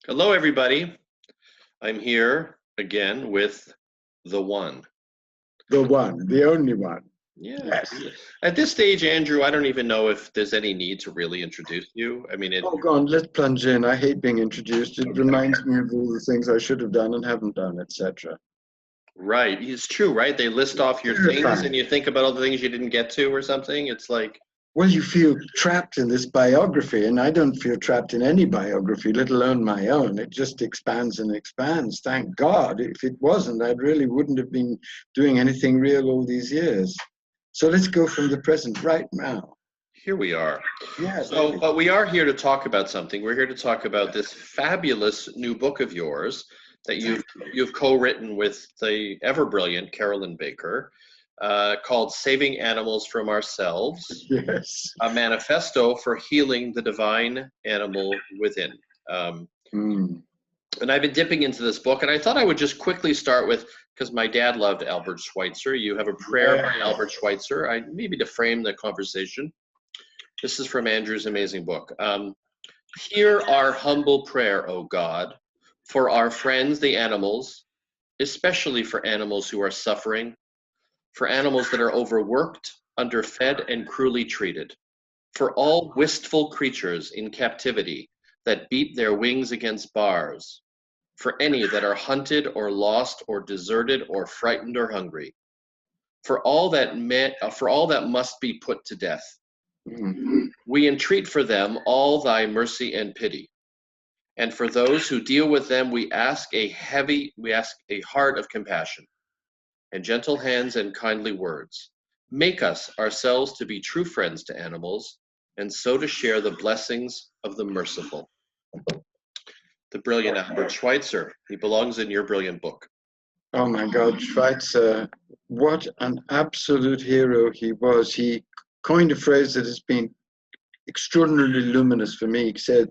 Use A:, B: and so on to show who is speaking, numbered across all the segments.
A: Hello, everybody. I'm here again with the one.
B: The one, the only one.
A: Yeah.
B: Yes.
A: At this stage, Andrew, I don't even know if there's any need to really introduce you. I mean,
B: Oh, go on, let's plunge in. I hate being introduced. It reminds me of all the things I should have done and haven't done, etc.
A: right. It's true, right? They list off your things and
B: Terrifying.
A: you think about all the things you didn't get to or something. It's like,
B: Well, you feel trapped in this biography, and I don't feel trapped in any biography, let alone my own. It just expands and expands. Thank God. If it wasn't, I really wouldn't have been doing anything real all these years. So let's go from the present right now.
A: here we are.
B: Yeah,
A: So,
B: really.
A: but we are here to talk about something. We're here to talk about this fabulous new book of yours that
B: Thank
A: you've co-written with the ever brilliant Carolyn Baker, called "Saving Animals from Ourselves:
B: you. Yes.
A: A Manifesto for Healing the Divine Animal Within." Um,
B: Mm.
A: and I've been dipping into this book, and I thought I would just quickly start with, because my dad loved Albert Schweitzer. You have a prayer by
B: Yeah.
A: Albert Schweitzer. Maybe to frame the conversation. This is from Andrew's amazing book. Hear our humble prayer, O God, for our friends, the animals, especially for animals who are suffering, for animals that are overworked, underfed, and cruelly treated, for all wistful creatures in captivity that beat their wings against bars, for any that are hunted or lost or deserted or frightened or hungry, for all that must be put to death.
B: Mm.
A: We entreat for them all thy mercy and pity. And for those who deal with them, we ask a heart of compassion, and gentle hands and kindly words. Make us ourselves to be true friends to animals, and so to share the blessings of the merciful. The brilliant Albert Schweitzer. He belongs in your brilliant book.
B: Oh my God, Schweitzer, what an absolute hero he was. He coined a phrase that has been extraordinarily luminous for me. He said,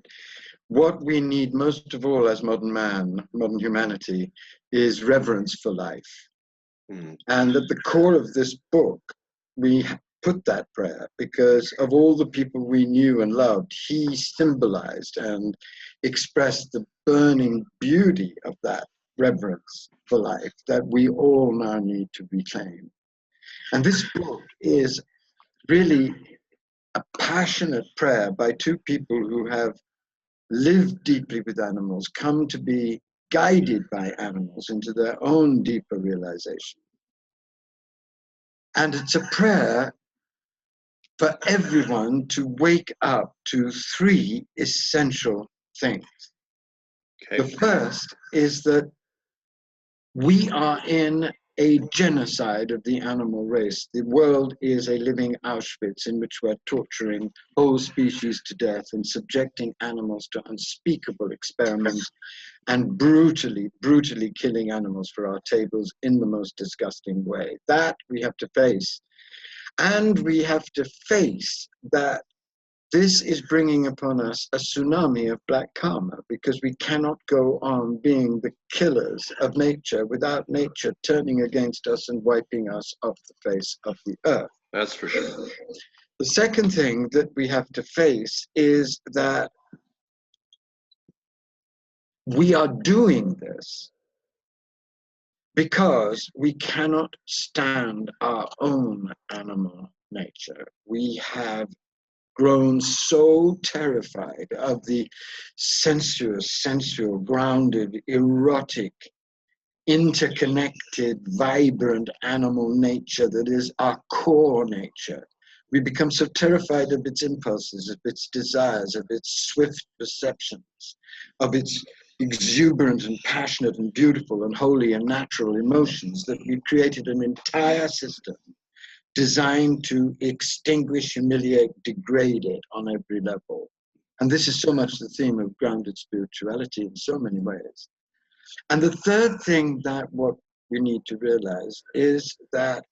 B: what we need most of all as modern man, modern humanity, is reverence for life.
A: Hmm.
B: And at the core of this book, we put that prayer because of all the people we knew and loved, he symbolized and expressed the burning beauty of that reverence for life that we all now need to reclaim. And this book is really a passionate prayer by two people who have lived deeply with animals, come to be guided by animals into their own deeper realization. And it's a prayer for everyone to wake up to three essential things. The
A: Okay.
B: first is that we are in a genocide of the animal race. The world is a living Auschwitz in which we're torturing whole species to death and subjecting animals to unspeakable experiments and brutally, brutally killing animals for our tables in the most disgusting way. That we have to face. And we have to face that this is bringing upon us a tsunami of black karma because we cannot go on being the killers of nature without nature turning against us and wiping us off the face of the earth.
A: That's for sure.
B: The second thing that we have to face is that we are doing this because we cannot stand our own animal nature. We have grown so terrified of the sensuous, sensual, grounded, erotic, interconnected, vibrant animal nature that is our core nature. We become so terrified of its impulses, of its desires, of its swift perceptions, of its exuberant and passionate and beautiful and holy and natural emotions that we've created an entire system designed to extinguish, humiliate, degrade it on every level. And this is so much the theme of grounded spirituality in so many ways. And the third thing that what we need to realize is that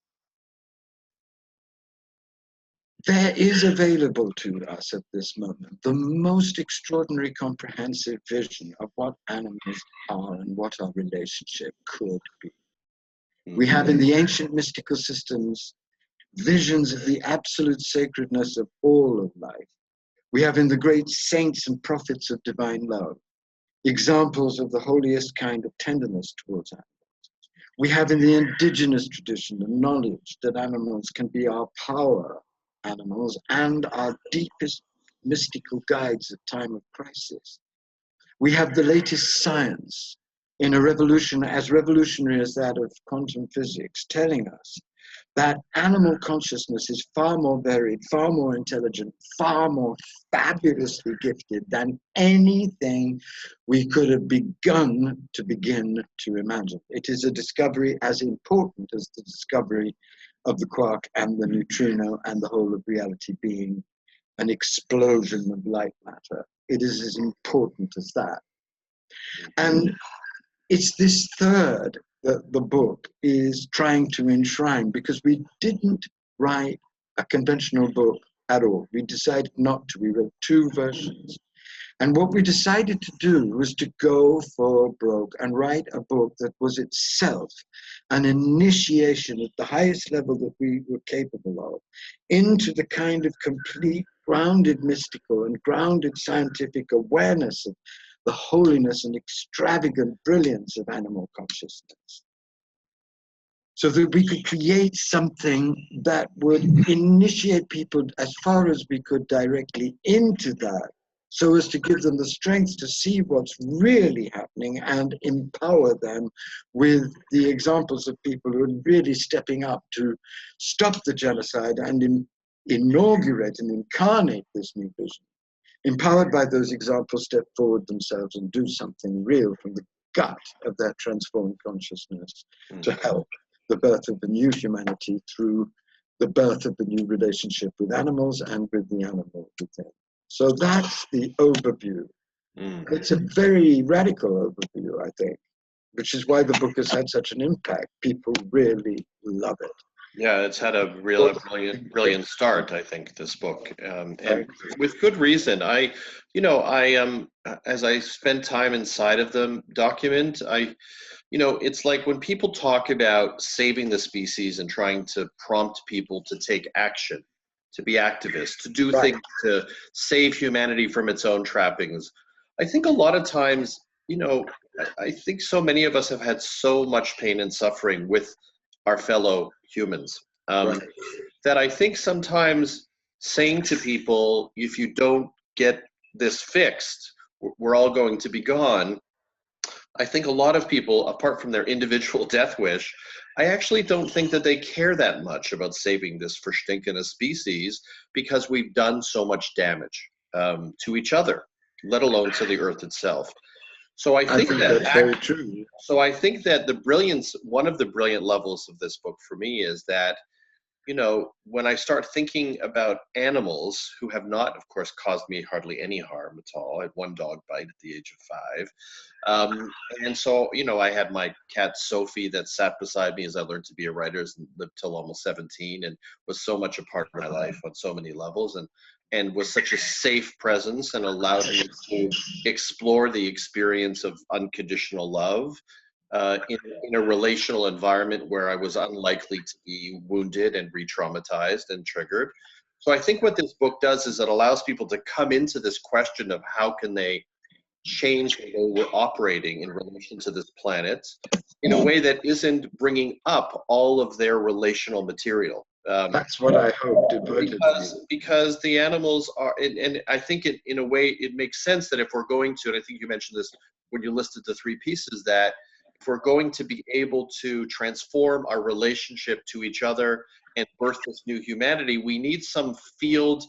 B: there is available to us at this moment the most extraordinary comprehensive vision of what animals are and what our relationship could be. We have in the ancient mystical systems visions of the absolute sacredness of all of life. We have in the great saints and prophets of divine love examples of the holiest kind of tenderness towards animals. We have in the indigenous tradition the knowledge that animals can be our power animals and our deepest mystical guides at time of crisis. We have the latest science in a revolution as revolutionary as that of quantum physics telling us that animal consciousness is far more varied, far more intelligent, far more fabulously gifted than anything we could have begun to imagine. It is a discovery as important as the discovery of the quark and the neutrino and the whole of reality being an explosion of light matter. It is as important as that. And it's this third that the book is trying to enshrine, because we didn't write a conventional book at all. We decided not to. We wrote two versions. And what we decided to do was to go for broke and write a book that was itself an initiation at the highest level that we were capable of into the kind of complete grounded mystical and grounded scientific awareness of the holiness and extravagant brilliance of animal consciousness, so that we could create something that would initiate people as far as we could directly into that, so as to give them the strength to see what's really happening and empower them with the examples of people who are really stepping up to stop the genocide and inaugurate and incarnate this new vision. Empowered by those examples, step forward themselves and do something real from the gut of their transformed consciousness to help the birth of the new humanity through the birth of the new relationship with animals and with the animal within. So that's the overview. It's a very radical overview, I think, which is why the book has had such an impact. People really love it.
A: Yeah, it's had a real brilliant start, I think, this book, and with good reason. As I spend time inside of the document, it's like when people talk about saving the species and trying to prompt people to take action, to be activists, to do things to save humanity from its own trappings. I think a lot of times, I think so many of us have had so much pain and suffering with our fellow humans, that I think sometimes saying to people, if you don't get this fixed, we're all going to be gone. I think a lot of people, apart from their individual death wish, I actually don't think that they care that much about saving this verstinkene species, because we've done so much damage to each other, let alone to the earth itself. So I think
B: that's very true.
A: So I think that one of the brilliant levels of this book for me is that, when I start thinking about animals who have not, of course, caused me hardly any harm at all. I had one dog bite at the age of 5. And so, I had my cat Sophie that sat beside me as I learned to be a writer and lived till almost 17 and was so much a part of my life on so many levels, and was such a safe presence and allowed me to explore the experience of unconditional love in a relational environment where I was unlikely to be wounded and re-traumatized and triggered. So I think what this book does is it allows people to come into this question of how can they change the way we're operating in relation to this planet in a way that isn't bringing up all of their relational material.
B: That's what I hoped it would.
A: Because the animals are, and I think in a way it makes sense that if we're going to, and I think you mentioned this when you listed the 3 pieces, that if we're going to be able to transform our relationship to each other and birth this new humanity, we need some field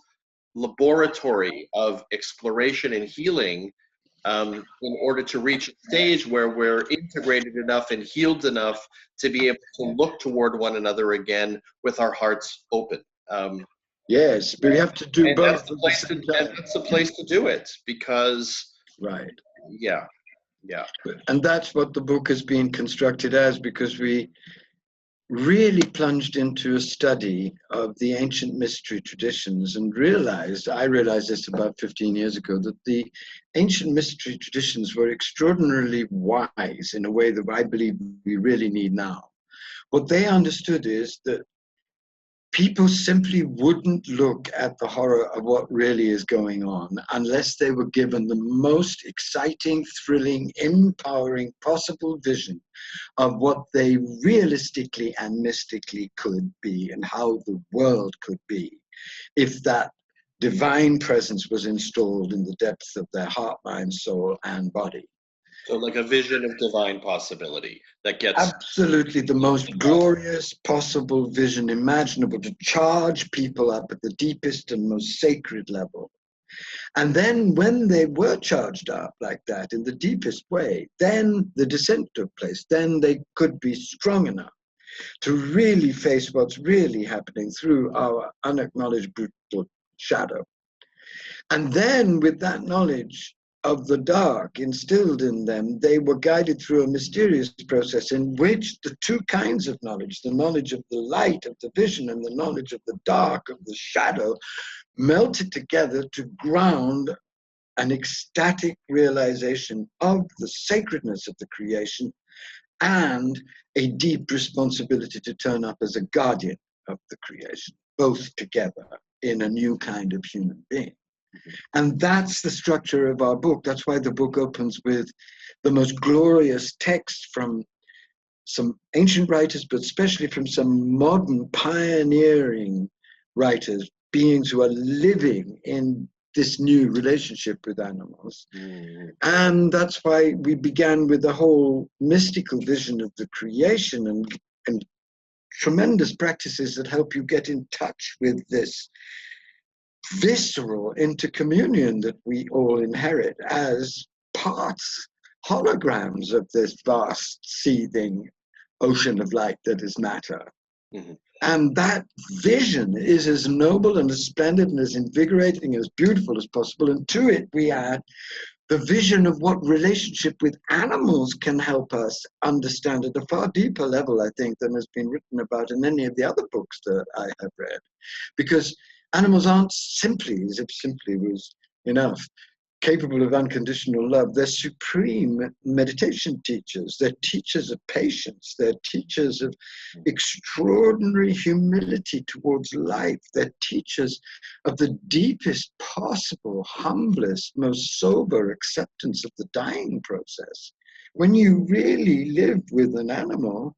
A: laboratory of exploration and healing in order to reach a stage where we're integrated enough and healed enough to be able to look toward one another again with our hearts open.
B: Yes, but we have to do both.
A: That's the place to do it, because
B: and that's what the book has been constructed as, because we really plunged into a study of the ancient mystery traditions and I realized this about 15 years ago, that the ancient mystery traditions were extraordinarily wise in a way that I believe we really need now. What they understood is that people simply wouldn't look at the horror of what really is going on unless they were given the most exciting, thrilling, empowering possible vision of what they realistically and mystically could be and how the world could be if that divine presence was installed in the depths of their heart, mind, soul, and body.
A: So like a vision of divine possibility that gets
B: Absolutely the most glorious possible vision imaginable to charge people up at the deepest and most sacred level. And then when they were charged up like that in the deepest way, then the descent took place. Then they could be strong enough to really face what's really happening through our unacknowledged brutal shadow. And then with that knowledge of the dark instilled in them, they were guided through a mysterious process in which the two kinds of knowledge, the knowledge of the light of the vision and the knowledge of the dark of the shadow, melted together to ground an ecstatic realization of the sacredness of the creation and a deep responsibility to turn up as a guardian of the creation, both together in a new kind of human being. And that's the structure of our book. That's why the book opens with the most glorious text from some ancient writers, but especially from some modern pioneering writers, beings who are living in this new relationship with animals. And that's why we began with the whole mystical vision of the creation and tremendous practices that help you get in touch with this visceral intercommunion that we all inherit as parts, holograms of this vast seething ocean of light that is matter. Mm-hmm. And that vision is as noble and as splendid and as invigorating, as beautiful as possible. And to it, we add the vision of what relationship with animals can help us understand at a far deeper level, I think, than has been written about in any of the other books that I have read. Because animals aren't simply, as if simply was enough, capable of unconditional love. They're supreme meditation teachers. They're teachers of patience. They're teachers of extraordinary humility towards life. They're teachers of the deepest possible, humblest, most sober acceptance of the dying process. When you really live with an animal,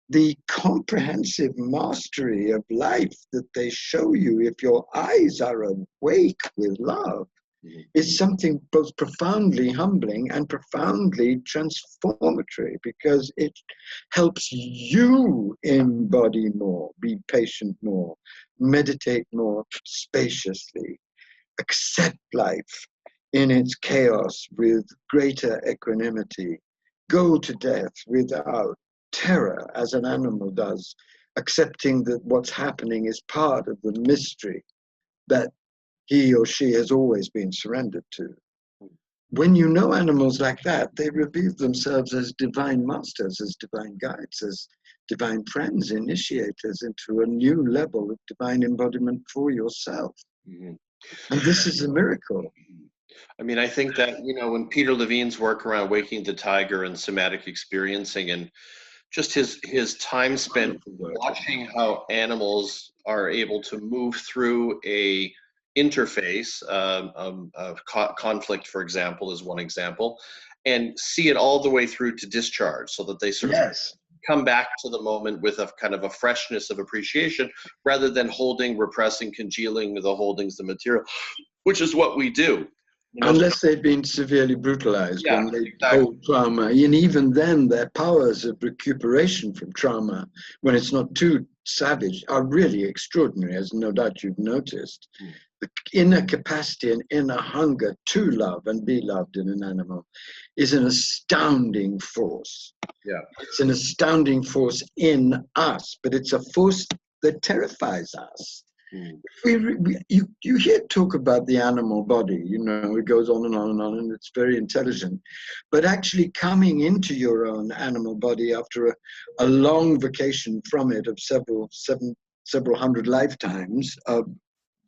B: the comprehensive mastery of life that they show you if your eyes are awake with love is something both profoundly humbling and profoundly transformatory, because it helps you embody more, be patient more, meditate more spaciously, accept life in its chaos with greater equanimity, go to death without terror as an animal does, accepting that what's happening is part of the mystery that he or she has always been surrendered to. When you know animals like that, they reveal themselves as divine masters, as divine guides, as divine friends, initiators into a new level of divine embodiment for yourself. Mm-hmm. And this is a miracle.
A: I mean, I think that, you know, when Peter Levine's work around Waking the Tiger and somatic experiencing and just his time spent watching how animals are able to move through a interface, conflict, for example, is one example, and see it all the way through to discharge, so that they sort of come back to the moment with a kind of a freshness of appreciation, rather than holding, repressing, congealing the holdings, the material, which is what we do.
B: You know, unless they've been severely brutalized, when they hold trauma, and even then their powers of recuperation from trauma, when it's not too savage, are really extraordinary, as no doubt you've noticed. The inner capacity and inner hunger to love and be loved in an animal is an astounding force. Yeah, it's an astounding force in us, but it's a force that terrifies us. You hear talk about the animal body, you know, it goes on and on and on, and it's very intelligent. But actually coming into your own animal body after a long vacation from it of several hundred lifetimes of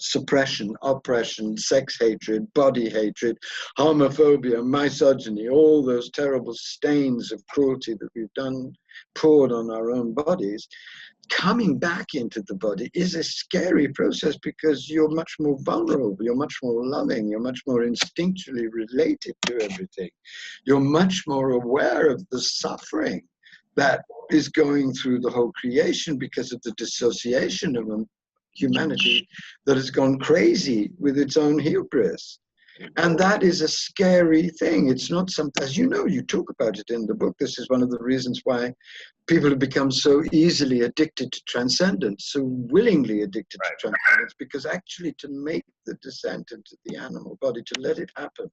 B: suppression, oppression, sex hatred, body hatred, homophobia, misogyny, all those terrible stains of cruelty that we've poured on our own bodies, coming back into the body is a scary process because you're much more vulnerable, you're much more loving, you're much more instinctually related to everything. You're much more aware of the suffering that is going through the whole creation because of the dissociation of humanity that has gone crazy with its own hubris. And that is a scary thing. It's not something, as you know, you talk about it in the book. This is one of the reasons why people have become so easily addicted to transcendence, so willingly addicted to transcendence, because actually to make the descent into the animal body, to let it happen,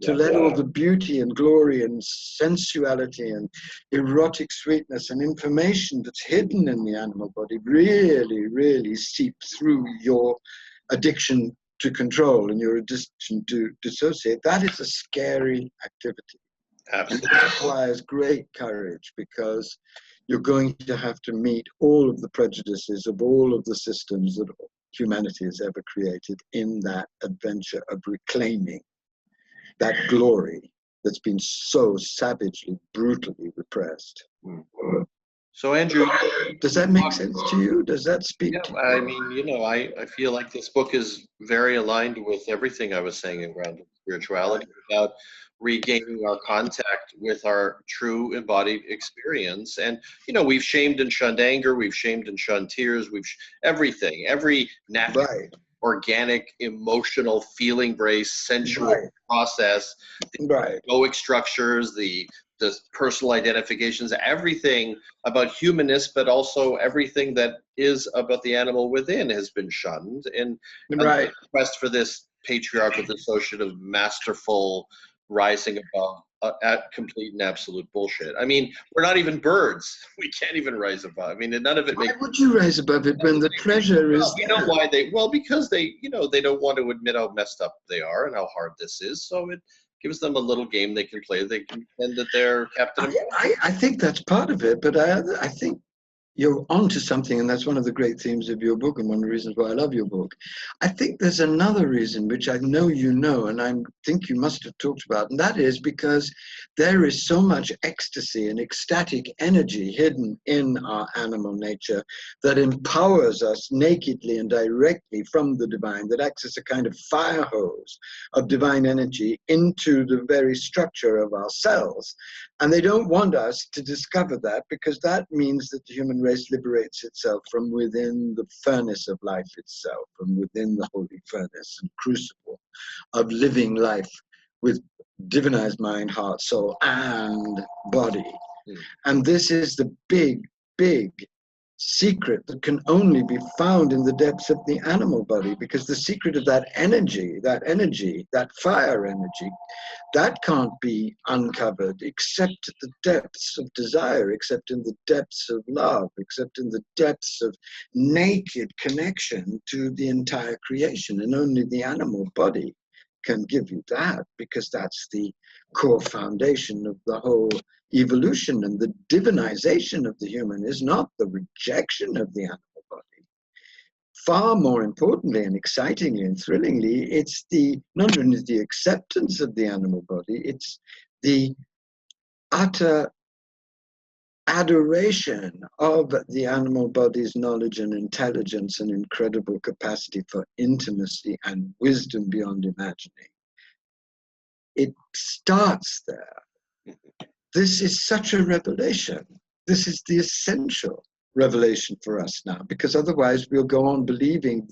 B: to let all the beauty and glory and sensuality and erotic sweetness and information that's hidden in the animal body really, really seep through your addiction to control and your addiction to dissociate. That is a scary activity.
A: Absolutely.
B: And it requires great courage because you're going to have to meet all of the prejudices of all of the systems that humanity has ever created in that adventure of reclaiming that glory that's been so savagely, brutally repressed.
A: So, Andrew,
B: does that make sense to you? Does that speak to you?
A: I mean, I feel like this book is very aligned with everything I was saying in Grounded Spirituality about regaining our contact with our true embodied experience. And, we've shamed and shunned anger, we've shamed and shunned tears, everything, every natural, organic, emotional, feeling-based, sensual process, the egoic structures, the personal identifications, everything about humanness, but also everything that is about the animal within has been shunned. And the quest for this patriarchal, dissociative, masterful rising above at complete and absolute bullshit. I mean, we're not even birds. We can't even rise above. I mean, none of it makes.
B: Why would you rise above it when the treasure is
A: there? You know why they? Well, because they don't want to admit how messed up they are and how hard this is. So it gives them a little game they can play. They can pretend that they're captain.
B: I think that's part of it, but I think you're onto something, and that's one of the great themes of your book and one of the reasons why I love your book. I think there's another reason, which I know you know, and I think you must have talked about, and that is because there is so much ecstasy and ecstatic energy hidden in our animal nature that empowers us nakedly and directly from the divine, that acts as a kind of fire hose of divine energy into the very structure of our cells. And they don't want us to discover that, because that means that the human race liberates itself from within the furnace of life itself, from within the holy furnace and crucible of living life with divinized mind, heart, soul, and body. And this is the big, big secret that can only be found in the depths of the animal body, because the secret of that energy, that fire energy, that can't be uncovered except at the depths of desire, except in the depths of love, except in the depths of naked connection to the entire creation. And only the animal body can give you that, because that's the core foundation of the whole evolution. And the divinization of the human is not the rejection of the animal body. Far more importantly and excitingly and thrillingly, it's not only the acceptance of the animal body, it's the utter adoration of the animal body's knowledge and intelligence and incredible capacity for intimacy and wisdom beyond imagining. It starts there. This is such a revelation. This is the essential revelation for us now, because otherwise we'll go on believing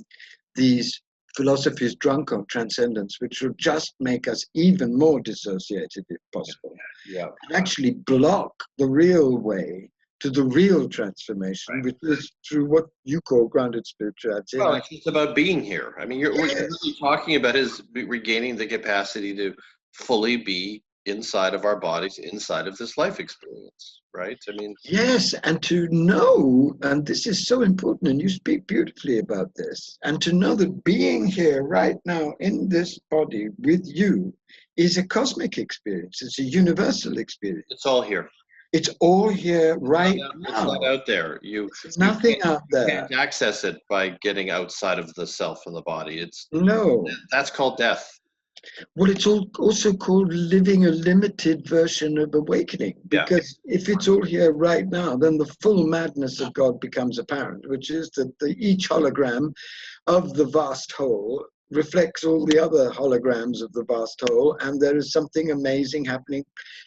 B: these philosophies drunk on transcendence, which will just make us even more dissociated if possible. And actually block the real way to the real transformation, which is through what you call grounded spirituality.
A: Well, it's just about being here. I mean, what you're really talking about is regaining the capacity to fully be inside of our bodies, inside of this life experience, right? I mean,
B: yes, and to know, and this is so important, and you speak beautifully about this, and to know that being here right now in this body with you is a cosmic experience. It's a universal experience.
A: It's all here.
B: It's all here right now.
A: It's not out there.
B: There's nothing out there.
A: You can't access it by getting outside of the self and the body.
B: No.
A: That's called death.
B: Well, it's also called living a limited version of awakening, because if it's all here right now, then the full madness of God becomes apparent, which is that each hologram of the vast whole reflects all the other holograms of the vast whole, and there is something amazing happening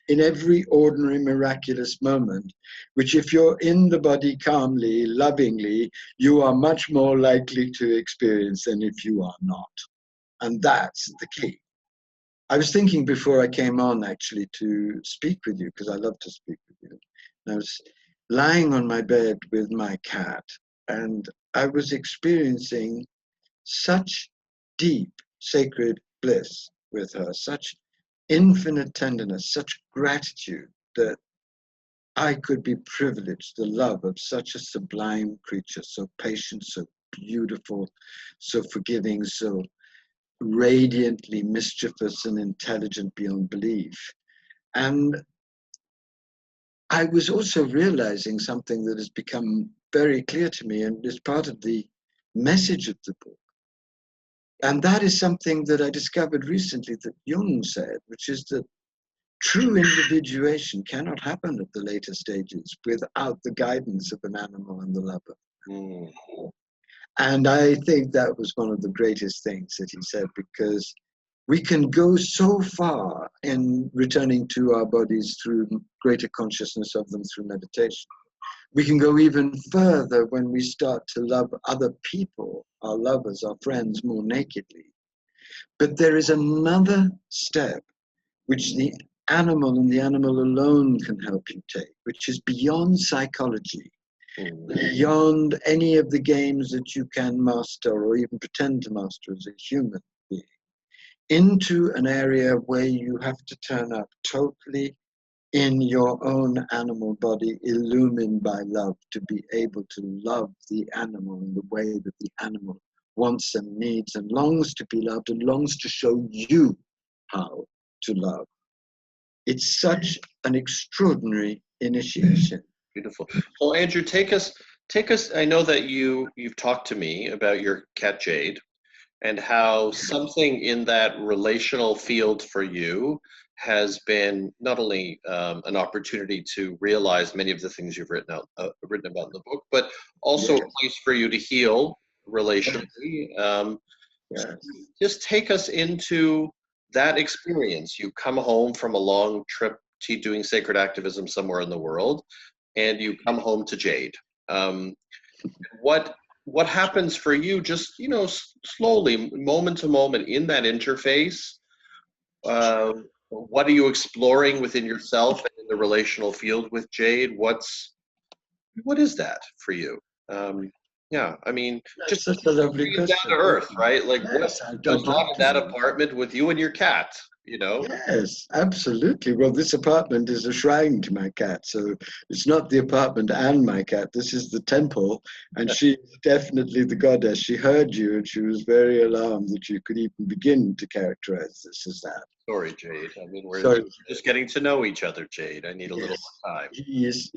B: in every ordinary miraculous moment, which if you're in the body calmly, lovingly, you are much more likely to experience than if you are not. And that's the key. I was thinking before I came on actually to speak with you, because I love to speak with you. And I was lying on my bed with my cat, and I was experiencing such deep sacred bliss with her, such infinite tenderness, such gratitude that I could be privileged the love of such a sublime creature, so patient, so beautiful, so forgiving, so radiantly mischievous and intelligent beyond belief. And I was also realizing something that has become very clear to me and is part of the message of the book. And that is something that I discovered recently that Jung said, which is that true individuation cannot happen at the later stages without the guidance of an animal and the lover. Mm. And I think that was one of the greatest things that he said, because we can go so far in returning to our bodies through greater consciousness of them through meditation. We can go even further when we start to love other people, our lovers, our friends, more nakedly. But there is another step which the animal and the animal alone can help you take, which is beyond psychology, beyond any of the games that you can master or even pretend to master as a human being, into an area where you have to turn up totally in your own animal body, illumined by love, to be able to love the animal in the way that the animal wants and needs and longs to be loved and longs to show you how to love. It's such an extraordinary initiation.
A: Beautiful. Well, Andrew, take us. I know that you've talked to me about your cat Jade, and how something in that relational field for you has been not only an opportunity to realize many of the things you've written about in the book, but also a place for you to heal relationally. Just take us into that experience. You come home from a long trip to doing sacred activism somewhere in the world, and you come home to Jade. What happens for you, just slowly, moment to moment, in that interface? What are you exploring within yourself and in the relational field with Jade? What is that for you? Yeah, I mean,
B: just such a lovely question.
A: Down to earth, right? Like, what goes on in that apartment with you and your cat?
B: Yes, absolutely. Well, this apartment is a shrine to my cat, so it's not the apartment and my cat. This is the temple, and she's definitely the goddess. She heard you, and she was very alarmed that you could even begin to characterize this as that.
A: Sorry, Jade. I mean, we're just getting to know each other, Jade. I need a little more time.
B: He's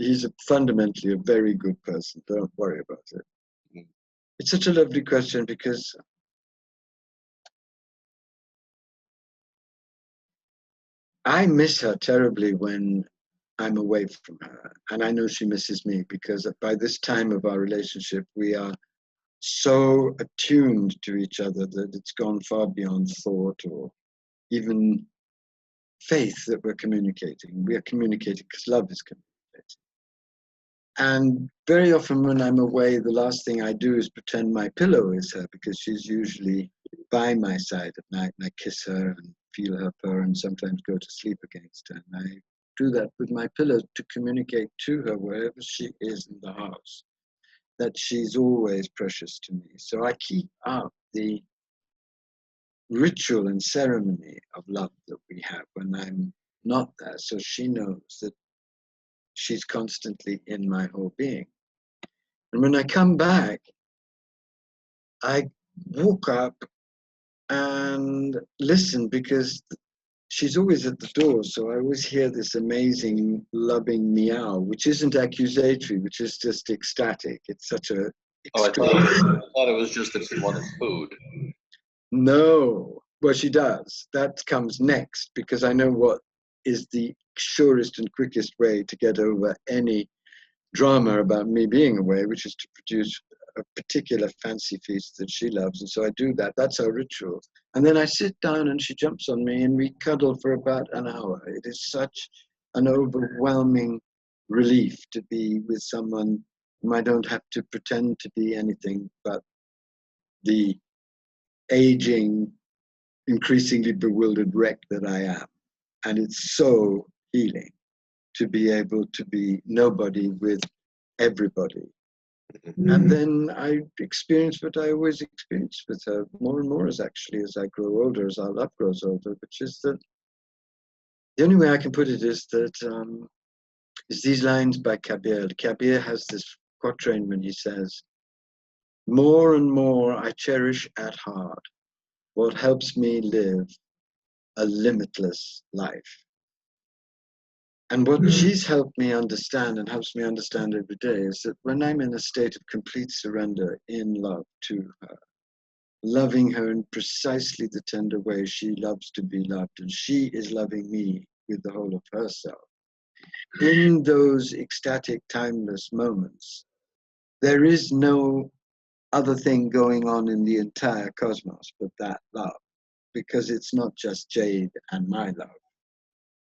B: fundamentally a very good person. Don't worry about it. Mm. It's such a lovely question, because I miss her terribly when I'm away from her. And I know she misses me, because by this time of our relationship, we are so attuned to each other that it's gone far beyond thought or even faith that we're communicating. We are communicating because love is communicating. And very often when I'm away, the last thing I do is pretend my pillow is her, because she's usually by my side at night, and I kiss her and feel her purr and sometimes go to sleep against her. And I do that with my pillow to communicate to her, wherever she is in the house, that she's always precious to me. So I keep up the ritual and ceremony of love that we have when I'm not there, so she knows that she's constantly in my whole being. And when I come back, I walk up and listen, because she's always at the door, so I always hear this amazing loving meow, which isn't accusatory, which is just ecstatic. It's such a...
A: I thought it was just that she wanted food.
B: No, Well, she does. That comes next, because I know what is the surest and quickest way to get over any drama about me being away, which is to produce a particular fancy feast that she loves. And so I do that. That's our ritual. And then I sit down and she jumps on me and we cuddle for about an hour. It is such an overwhelming relief to be with someone whom I don't have to pretend to be anything but the aging, increasingly bewildered wreck that I am. And it's so healing to be able to be nobody with everybody. And then I experience what I always experience with her more and more, as I grow older, as our love grows older, which is that the only way I can put it is that is these lines by Kabir. Kabir has this quatrain when he says, "More and more I cherish at heart what helps me live a limitless life." And what she's helped me understand and helps me understand every day is that when I'm in a state of complete surrender in love to her, loving her in precisely the tender way she loves to be loved, and she is loving me with the whole of herself, in those ecstatic, timeless moments, there is no other thing going on in the entire cosmos but that love, because it's not just Jade and my love.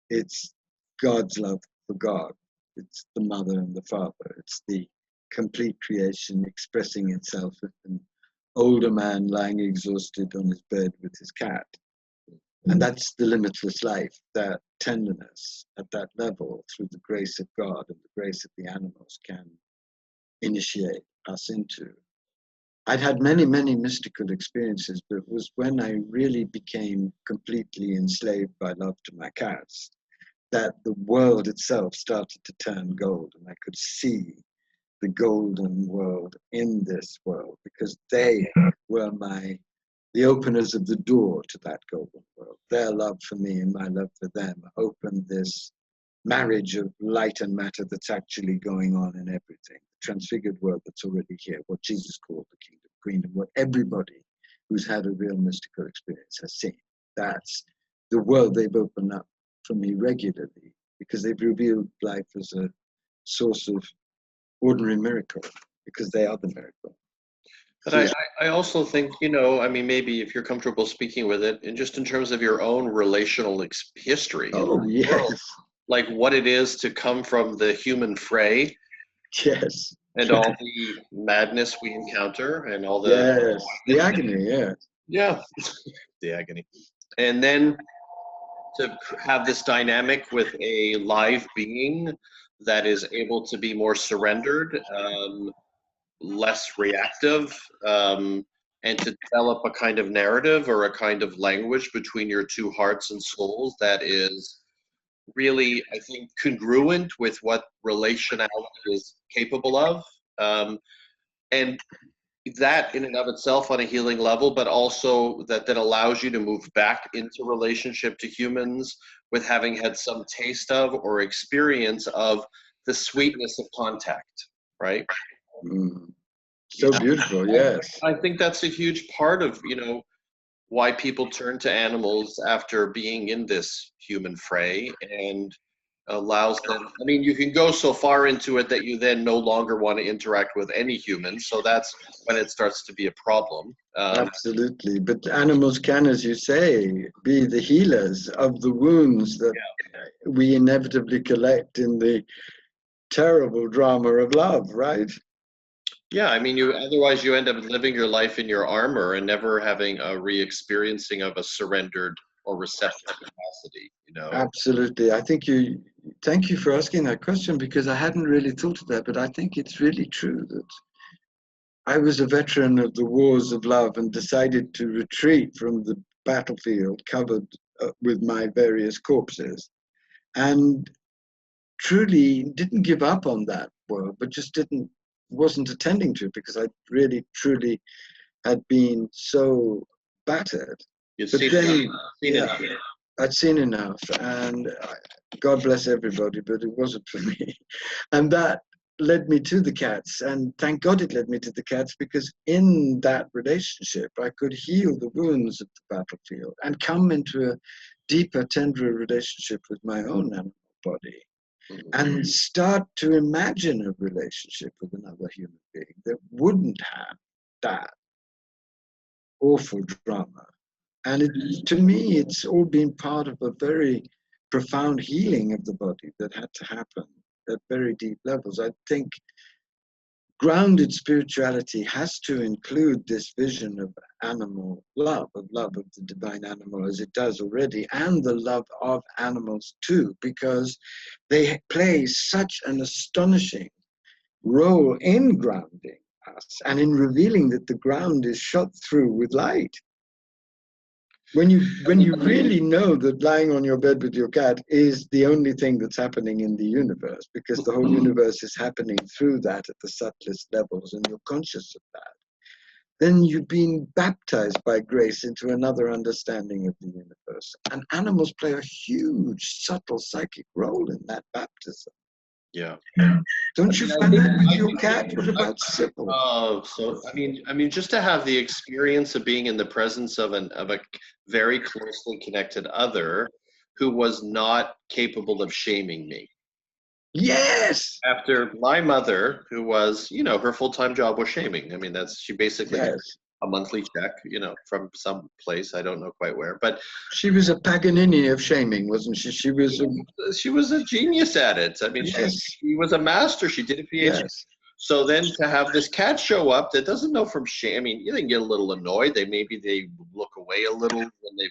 B: It's God's love for God. It's the mother and the father. It's the complete creation expressing itself as an older man lying exhausted on his bed with his cat. And that's the limitless life, that tenderness at that level through the grace of God and the grace of the animals can initiate us into. I'd had many, many mystical experiences, but it was when I really became completely enslaved by love to my cats that the world itself started to turn gold, and I could see the golden world in this world, because they were the openers of the door to that golden world. Their love for me and my love for them opened this marriage of light and matter that's actually going on in everything. The transfigured world that's already here, what Jesus called the kingdom of queendom, what everybody who's had a real mystical experience has seen. That's the world they've opened up for me regularly, because they've revealed life as a source of ordinary miracle, because they are the miracle.
A: But I also think, I mean, maybe if you're comfortable speaking with it, and just in terms of your own relational history,
B: Oh, yes.
A: like what it is to come from the human fray,
B: Yes.
A: and all the madness we encounter, and all the
B: yes, the agony, yeah.
A: Yeah, the agony, and then to have this dynamic with a live being that is able to be more surrendered, less reactive, and to develop a kind of narrative or a kind of language between your two hearts and souls that is really, I think, congruent with what relationality is capable of. And that in and of itself on a healing level, but also that allows you to move back into relationship to humans with having had some taste of or experience of the sweetness of contact, right?
B: So beautiful, yes.
A: I think that's a huge part of, why people turn to animals after being in this human fray, and allows them, I mean, you can go so far into it that you then no longer want to interact with any humans. So that's when it starts to be a problem.
B: Absolutely. But animals can, as you say, be the healers of the wounds that we inevitably collect in the terrible drama of love, right?
A: Yeah, I mean, otherwise you end up living your life in your armor and never having a re-experiencing of a surrendered or receptive capacity,
B: Absolutely. Thank you for asking that question, because I hadn't really thought of that, but I think it's really true that I was a veteran of the wars of love and decided to retreat from the battlefield covered with my various corpses, and truly didn't give up on that world, but just wasn't attending to it, because I really truly had been so battered. I'd seen enough, and God bless everybody, but it wasn't for me. And that led me to the cats, and thank God it led me to the cats, because in that relationship I could heal the wounds of the battlefield and come into a deeper, tenderer relationship with my own animal body, and start to imagine a relationship with another human being that wouldn't have that awful drama. And to me, it's all been part of a very profound healing of the body that had to happen at very deep levels. I think grounded spirituality has to include this vision of animal love of the divine animal as it does already, and the love of animals too, because they play such an astonishing role in grounding us and in revealing that the ground is shot through with light. When you really know that lying on your bed with your cat is the only thing that's happening in the universe, because the whole universe is happening through that at the subtlest levels, and you're conscious of that, then you've been baptized by grace into another understanding of the universe. And animals play a huge, subtle psychic role in that baptism.
A: Yeah.
B: Don't you find that with your cat? What about Sybil?
A: Oh, so I mean, just to have the experience of being in the presence of a very closely connected other who was not capable of shaming me.
B: Yes.
A: After my mother, who was, her full-time job was shaming. I mean, she basically got a monthly check, from some place, I don't know quite where, but
B: she was a Paganini of shaming, wasn't she? She
A: was a genius at it. I mean, she was a master. She did a PhD.
B: Yes.
A: So then to have this cat show up that doesn't know from shame, I mean, you can get a little annoyed. They look away a little when they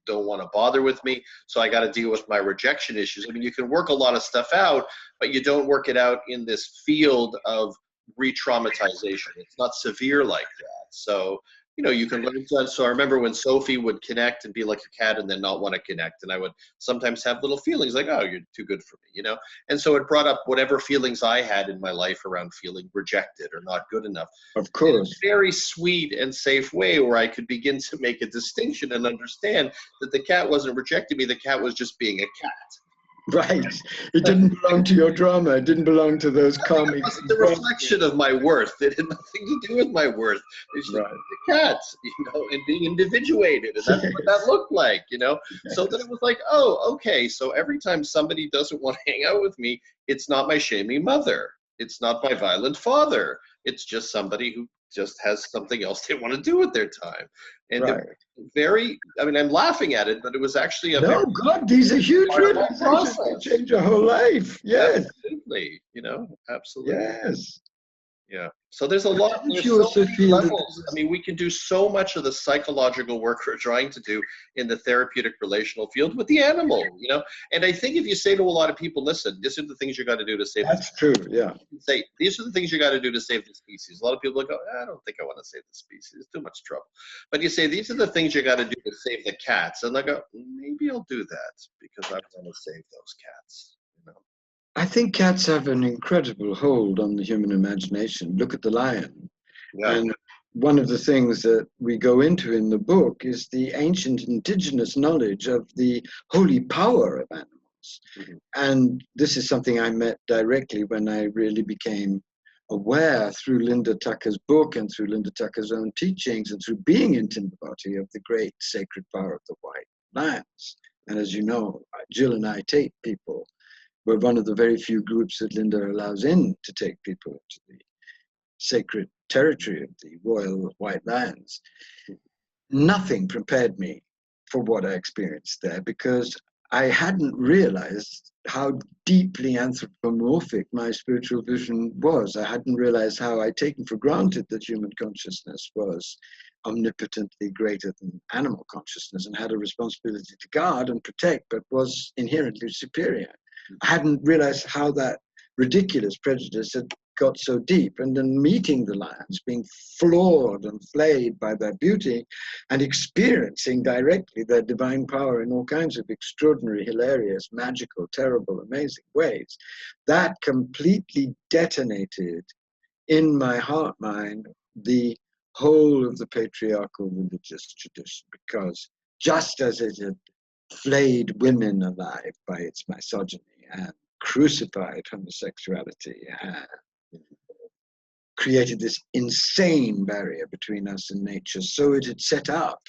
A: don't want to bother with me. So I got to deal with my rejection issues. I mean, you can work a lot of stuff out, but you don't work it out in this field of re-traumatization. It's not severe like that. So, you can learn. So I remember when Sophie would connect and be like a cat and then not want to connect. And I would sometimes have little feelings like, oh, you're too good for me, And so it brought up whatever feelings I had in my life around feeling rejected or not good enough.
B: Of course.
A: In a very sweet and safe way where I could begin to make a distinction and understand that the cat wasn't rejecting me. The cat was just being a cat.
B: Right. It didn't belong to your drama. It didn't belong to those comics.
A: It wasn't the reflection of my worth. It had nothing to do with my worth. It's just the cat, and being individuated. And that's what that looked like, So then it was like, oh, okay. So every time somebody doesn't want to hang out with me, it's not my shaming mother. It's not my violent father. It's just somebody who just has something else they want to do with their time. And I'm laughing at it, but it was actually
B: God, these are huge realizations that change your whole life. Yes.
A: Absolutely. Absolutely.
B: Yes.
A: Yeah. So there's a lot. There's so many levels. I mean, we can do so much of the psychological work we're trying to do in the therapeutic relational field with the animal, And I think if you say to a lot of people, listen, these are the things you got to do to save.
B: That's true. Yeah.
A: Say these are the things you got to do to save the species. A lot of people go, I don't think I want to save the species. It's too much trouble. But you say these are the things you got to do to save the cats, and they go, maybe I'll do that because I want to save those cats.
B: I think cats have an incredible hold on the human imagination. Look at the lion.
A: Yeah.
B: And one of the things that we go into in the book is the ancient indigenous knowledge of the holy power of animals. Mm-hmm. And this is something I met directly when I really became aware through Linda Tucker's book and through Linda Tucker's own teachings and through being in Timbuktu of the great sacred power of the white lions. And as you know, Jill and I take people. We're one of the very few groups that Linda allows in to take people to the sacred territory of the royal white lions. Nothing prepared me for what I experienced there, because I hadn't realized how deeply anthropomorphic my spiritual vision was. I hadn't realized how I'd taken for granted that human consciousness was omnipotently greater than animal consciousness and had a responsibility to guard and protect, but was inherently superior. I hadn't realized how that ridiculous prejudice had got so deep. And then meeting the lions, being floored and flayed by their beauty and experiencing directly their divine power in all kinds of extraordinary, hilarious, magical, terrible, amazing ways, that completely detonated in my heart mind the whole of the patriarchal religious tradition, because just as it had flayed women alive by its misogyny and crucified homosexuality and created this insane barrier between us and nature. So it had set up,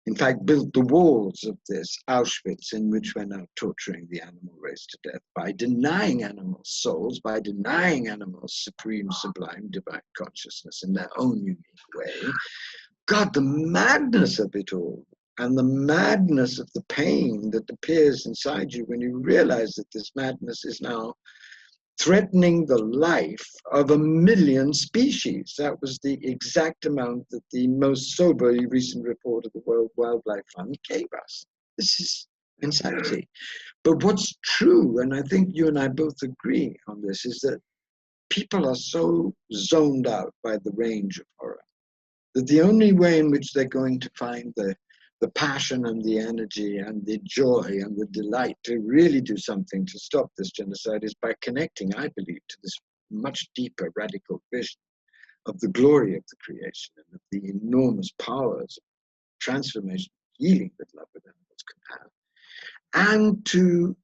B: in fact, built the walls of this Auschwitz in which we're now torturing the animal race to death by denying animals souls, by denying animals supreme, sublime, divine consciousness in their own unique way. God, the madness of it all, and the madness of the pain that appears inside you when you realize that this madness is now threatening the life of 1 million species. That was the exact amount that the most soberly recent report of the World Wildlife Fund gave us. This is insanity. But what's true, and I think you and I both agree on this, is that people are so zoned out by the range of horror that the only way in which they're going to find the passion and the energy and the joy and the delight to really do something to stop this genocide is by connecting, I believe, to this much deeper radical vision of the glory of the creation and of the enormous powers of transformation, healing that love with animals can have, and to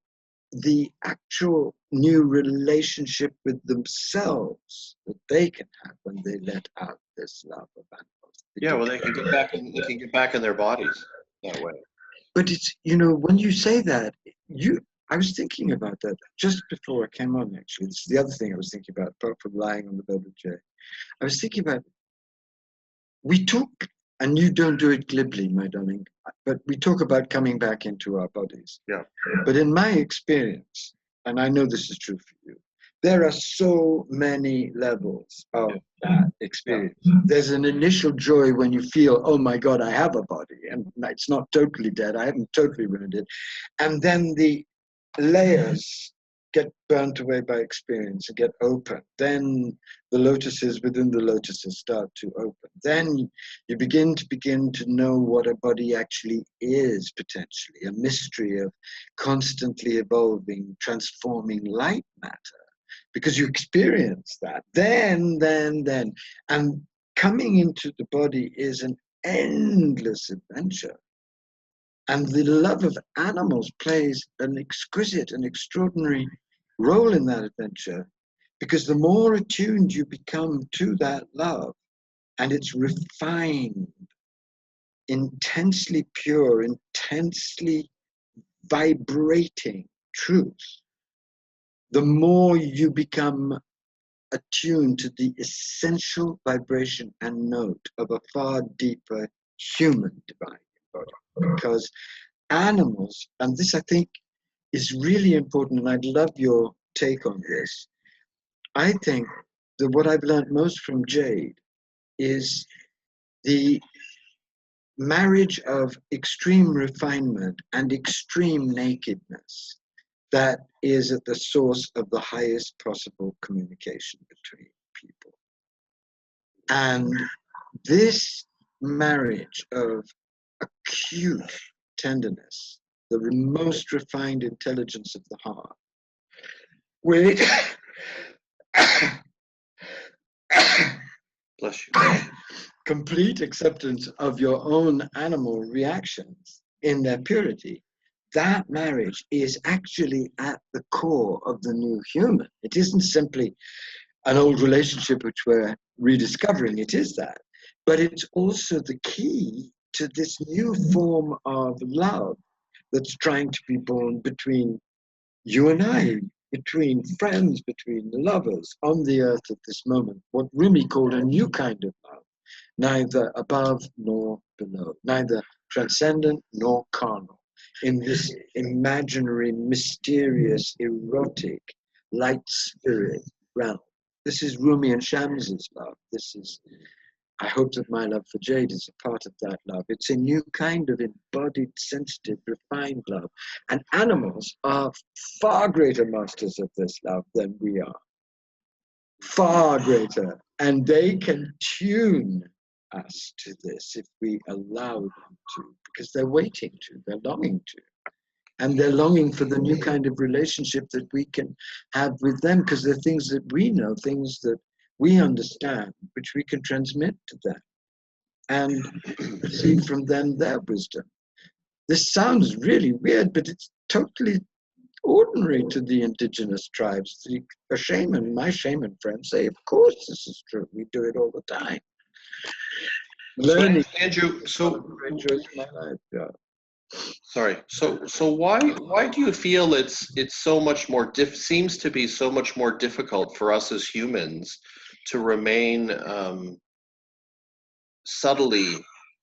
B: the actual new relationship with themselves that they can have when they let out this love of animals.
A: Yeah, well, they can get back in their bodies that way.
B: But it's, you know, when you say that, I was thinking about that just before I came on, actually. This is the other thing I was thinking about, apart from lying on the bed with Jay. I was thinking about, we talk, and you don't do it glibly, my darling, but we talk about coming back into our bodies.
A: Yeah.
B: But in my experience, and I know this is true for you, there are so many levels of that experience. There's an initial joy when you feel, oh my God, I have a body, and it's not totally dead, I haven't totally ruined it. And then the layers get burnt away by experience and get open. Then the lotuses within the lotuses start to open. Then you begin to know what a body actually is, potentially, a mystery of constantly evolving, transforming light matter. Because you experience that. Then. And coming into the body is an endless adventure. And the love of animals plays an exquisite and extraordinary role in that adventure, because the more attuned you become to that love, and it's refined, intensely pure, intensely vibrating truth, the more you become attuned to the essential vibration and note of a far deeper human divine body. Because animals, and this I think is really important, and I'd love your take on this. I think that what I've learned most from Jade is the marriage of extreme refinement and extreme nakedness that is at the source of the highest possible communication between people. And this marriage of acute tenderness, the most refined intelligence of the heart, with
A: Bless you.
B: complete acceptance of your own animal reactions in their purity, that marriage is actually at the core of the new human. It isn't simply an old relationship which we're rediscovering, it is that. But it's also the key to this new form of love that's trying to be born between you and I, between friends, between lovers on the earth at this moment, what Rumi called a new kind of love, neither above nor below, neither transcendent nor carnal, in this imaginary, mysterious, erotic, light spirit realm. This is Rumi and Shams's love. This is, I hope that my love for Jade is a part of that love. It's a new kind of embodied, sensitive, refined love. And animals are far greater masters of this love than we are. Far greater. And they can tune us to this if we allow them to, because they're waiting to, they're longing to. And they're longing for the new kind of relationship that we can have with them, because they're things that we know, things that we understand, which we can transmit to them and receive from them their wisdom. This sounds really weird, but it's totally ordinary to the indigenous tribes. A shaman, my shaman friends say, of course this is true. We do it all the time. Learning.
A: Andrew, so
B: great choice in my life. Yeah.
A: sorry. So why do you feel it's so much more seems to be so much more difficult for us as humans to remain subtly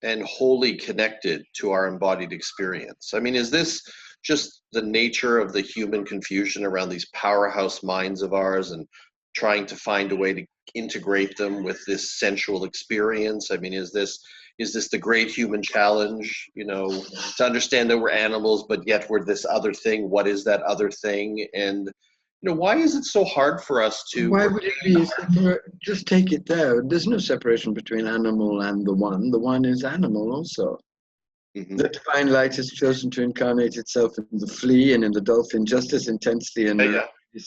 A: and wholly connected to our embodied experience? I mean, is this just the nature of the human confusion around these powerhouse minds of ours and trying to find a way to integrate them with this sensual experience? I mean, is this the great human challenge, to understand that we're animals, but yet we're this other thing? What is that other thing? And why is it so hard for us to?
B: Why would it be separate? Just take it there. There's no separation between animal and the one. The one is animal also.
A: Mhm.
B: The divine light has chosen to incarnate itself in the flea and in the dolphin just as intensely and
A: Yeah.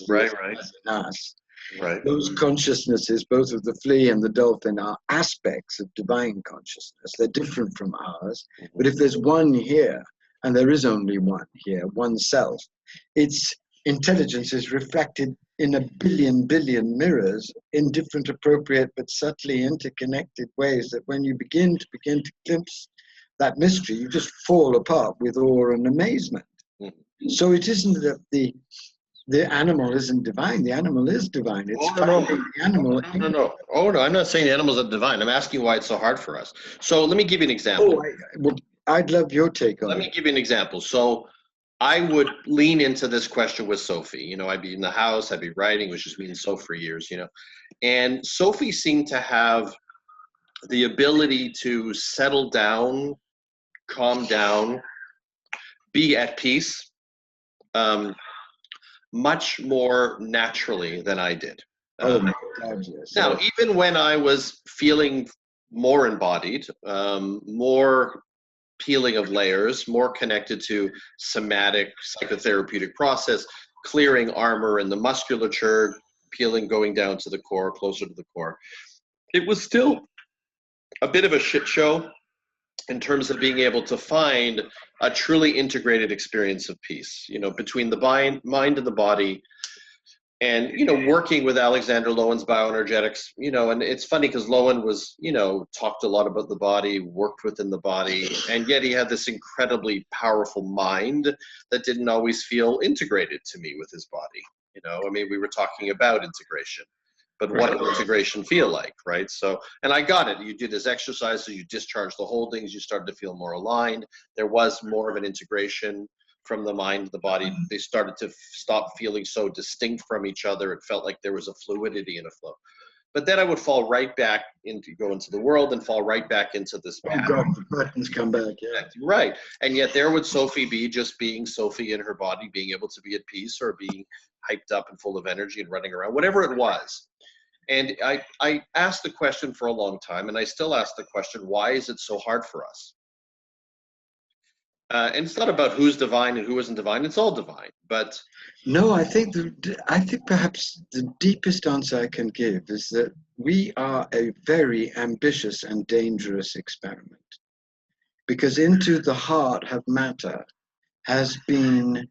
A: Right.
B: as in us.
A: Right.
B: Those consciousnesses, both of the flea and the dolphin, are aspects of divine consciousness. They're different from ours. But if there's one here, and there is only one here, one self, its intelligence is reflected in a billion mirrors in different appropriate but subtly interconnected ways that when you begin to glimpse that mystery, you just fall apart with awe and amazement. So it isn't that the animal isn't divine. The animal is divine. It's finding the animal.
A: No. Oh, no, I'm not saying the animals are divine. I'm asking why it's so hard for us. So let me give you an example.
B: I'd love your take on it.
A: Let me give you an example. So I would lean into this question with Sophie. I'd be in the house, I'd be writing, which has been so for years, And Sophie seemed to have the ability to settle down, calm down, be at peace, much more naturally than I did.
B: Oh my God, yes.
A: Now, even when I was feeling more embodied, more peeling of layers, more connected to somatic psychotherapeutic process, clearing armor in the musculature, peeling, going down to the core, closer to the core, it was still a bit of a shit show in terms of being able to find a truly integrated experience of peace, between the mind and the body. And working with Alexander Lowen's bioenergetics, and it's funny because Lowen was, talked a lot about the body, worked within the body, and yet he had this incredibly powerful mind that didn't always feel integrated to me with his body. I mean, we were talking about integration, but what does integration feel like, right? So, and I got it. You do this exercise, so you discharge the holdings, you started to feel more aligned. There was more of an integration from the mind to the body. They started to stop feeling so distinct from each other. It felt like there was a fluidity and a flow. But then I would fall right back go into the world and fall right back into this.
B: Oh God, the buttons come back, yeah.
A: Right. And yet there would Sophie be just being Sophie in her body, being able to be at peace or being hyped up and full of energy and running around, whatever it was. And I asked the question for a long time, and I still ask the question, why is it so hard for us? And it's not about who's divine and who isn't divine. It's all divine. But
B: no, I think perhaps the deepest answer I can give is that we are a very ambitious and dangerous experiment, because into the heart of matter has been,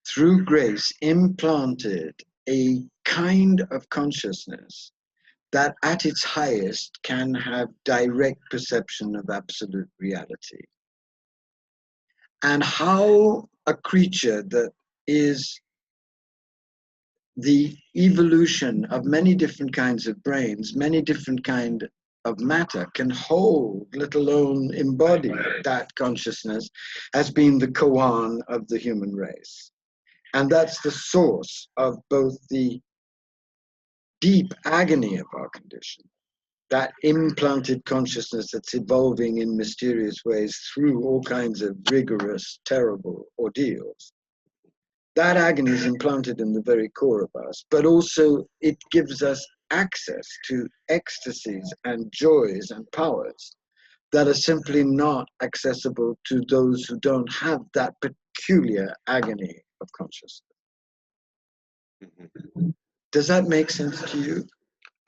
B: through grace, implanted a kind of consciousness that at its highest can have direct perception of absolute reality. And how a creature that is the evolution of many different kinds of brains, many different kinds of matter can hold, let alone embody that consciousness, has been the koan of the human race. And that's the source of both the deep agony of our condition, that implanted consciousness that's evolving in mysterious ways through all kinds of rigorous, terrible ordeals. That agony is implanted in the very core of us, but also it gives us access to ecstasies and joys and powers that are simply not accessible to those who don't have that peculiar agony of consciousness. Does that make sense to you?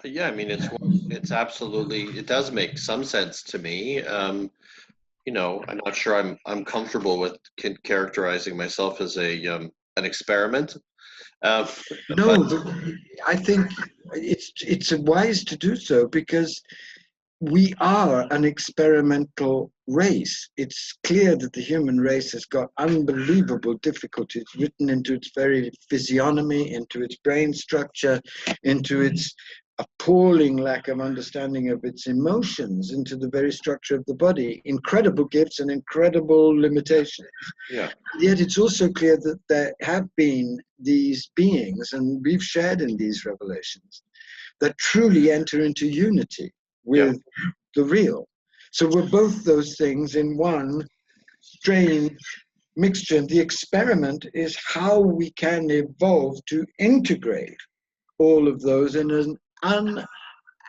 A: yeah, I mean, it's absolutely, it does make some sense to me. I'm not sure I'm comfortable with characterizing myself as a an experiment? Uh,
B: No, I think it's wise to do so because we are an experimental race. It's clear that the human race has got unbelievable difficulties written into its very physiognomy, into its brain structure, into its appalling lack of understanding of its emotions, into the very structure of the body. Incredible gifts and incredible limitations.
A: yeah.
B: Yet it's also clear that there have been these beings, and we've shared in these revelations, that truly enter into unity with the real. So we're both those things in one strange mixture. The experiment is how we can evolve to integrate all of those in an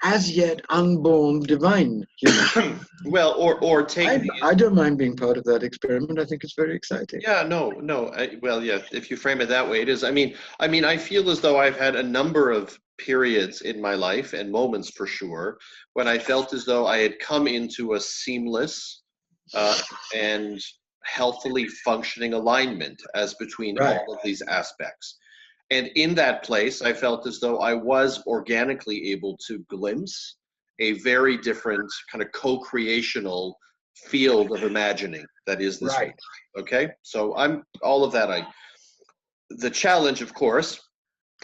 B: as yet unborn divine human.
A: Well, or take.
B: I don't mind being part of that experiment. I think it's very exciting.
A: Yeah, no. Well, yeah. If you frame it that way, it is. I feel as though I've had a number of periods in my life and moments for sure when I felt as though I had come into a seamless and healthily functioning alignment as between
B: Right.
A: all of these aspects. And in that place, I felt as though I was organically able to glimpse a very different kind of co-creational field of imagining that is this
B: Right.
A: world. Okay, so I'm all of that. The challenge, of course,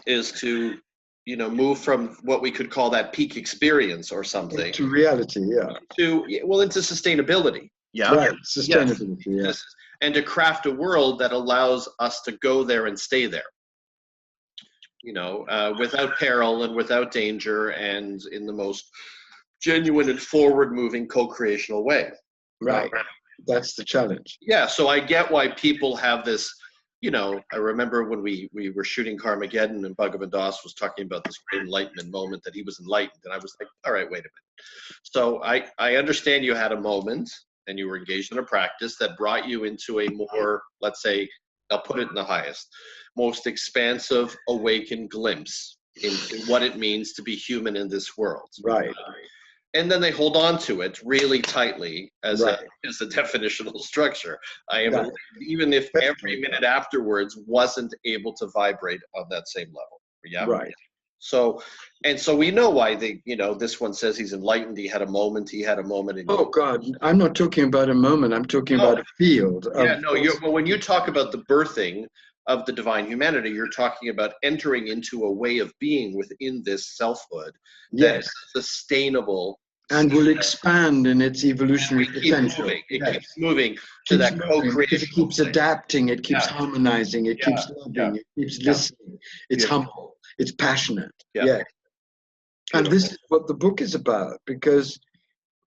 A: is to move from what we could call that peak experience or something
B: To reality, yeah.
A: into sustainability. Yeah.
B: Right. Sustainability, yeah.
A: And to craft a world that allows us to go there and stay there. Without peril and without danger, and in the most genuine and forward-moving co-creational way.
B: Right. That's the challenge.
A: Yeah, so I get why people have this, I remember when we were shooting Carmageddon and Bhagavan Das was talking about this great enlightenment moment that he was enlightened. And I was like, all right, wait a minute. So I understand you had a moment and you were engaged in a practice that brought you into a more, let's say, I'll put it in the highest, most expansive, awakened glimpse into what it means to be human in this world.
B: Right.
A: And then they hold on to it really tightly as
B: Right.
A: a definitional structure. I am,
B: Right.
A: even if every minute afterwards wasn't able to vibrate on that same level. Yeah.
B: Right.
A: So we know why this one says he's enlightened. He had a moment.
B: Oh God, I'm not talking about a moment. I'm talking about a field.
A: Well, when you talk about the birthing of the divine humanity, you're talking about entering into a way of being within this selfhood that is sustainable
B: and will expand in its evolutionary potential.
A: It keeps moving to that co-creation.
B: It keeps adapting, it keeps harmonizing, it keeps loving, it keeps listening. It's humble, it's passionate. Yeah. And this is what the book is about, because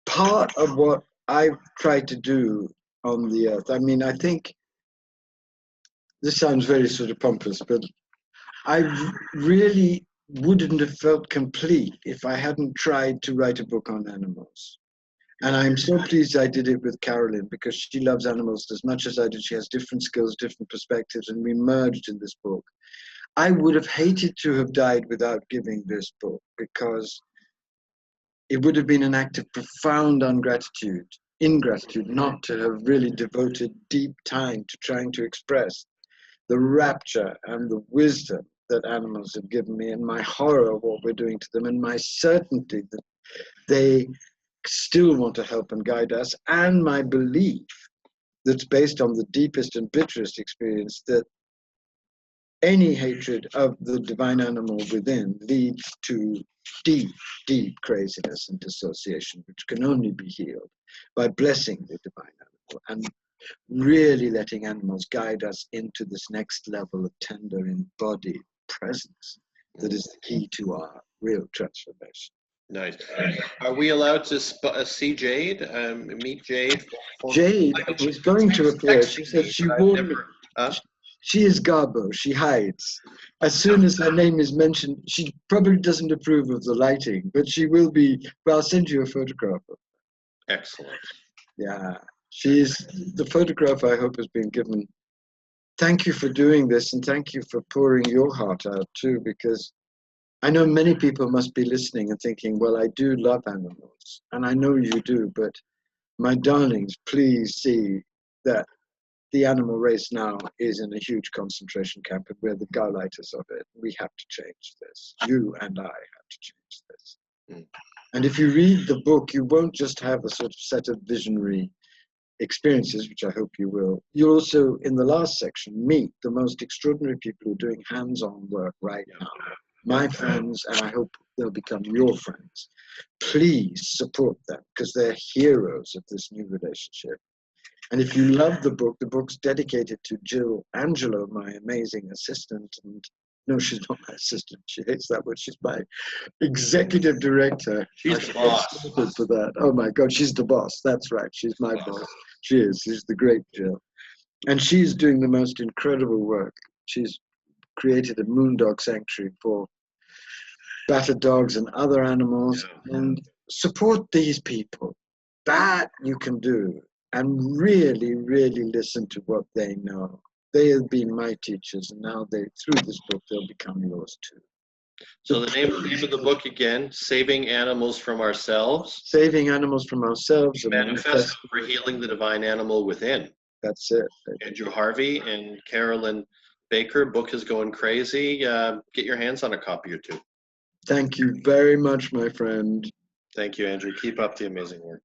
B: part of what I've tried to do on the earth, I think this sounds very sort of pompous, but I really wouldn't have felt complete if I hadn't tried to write a book on animals. And I'm so pleased I did it with Carolyn, because she loves animals as much as I do. She has different skills, different perspectives, and we merged in this book. I would have hated to have died without giving this book, because it would have been an act of profound ingratitude not to have really devoted deep time to trying to express the rapture and the wisdom that animals have given me, and my horror of what we're doing to them, and my certainty that they still want to help and guide us, and my belief that's based on the deepest and bitterest experience that any hatred of the divine animal within leads to deep, deep craziness and dissociation, which can only be healed by blessing the divine animal and really letting animals guide us into this next level of tender embodied presence that is the key to our real transformation.
A: Nice. Are we allowed to see Jade? Meet Jade?
B: Jade was going to appear. She said she warned me. She is Garbo. She hides. As soon as her name is mentioned, she probably doesn't approve of the lighting, but she will be. Well, I'll send you a photograph of her.
A: Excellent.
B: Yeah. She's the photograph I hope has been given. Thank you for doing this, and thank you for pouring your heart out too, because I know many people must be listening and thinking, well, I do love animals, and I know you do, but my darlings, please see that the animal race now is in a huge concentration camp, and we're the Gauleiters of it. We have to change this. You and I have to change this.
A: Mm.
B: And if you read the book, you won't just have a sort of set of visionary experiences, which I hope you will. You'll also, in the last section, meet the most extraordinary people who are doing hands-on work right now. My friends, and I hope they'll become your friends. Please support them, because they're heroes of this new relationship. And if you love the book's dedicated to Jill Angelo, my amazing assistant. And no, she's not my assistant. She hates that word. She's my executive director.
A: She's the boss.
B: For that. Oh my God, she's the boss. That's right. She's my boss. She is. She's the great Jill. And she's doing the most incredible work. She's created a moondog sanctuary for battered dogs and other animals.
A: Yeah.
B: And support these people. That you can do. And really, really listen to what they know. They have been my teachers, and now through this book, they'll become yours too.
A: So the name of the book again, Saving Animals from Ourselves.
B: Saving Animals from Ourselves.
A: Manifesto for Healing the Divine Animal Within.
B: That's it.
A: Andrew Harvey and Carolyn Baker. Book is going crazy. Get your hands on a copy or two.
B: Thank you very much, my friend.
A: Thank you, Andrew. Keep up the amazing work.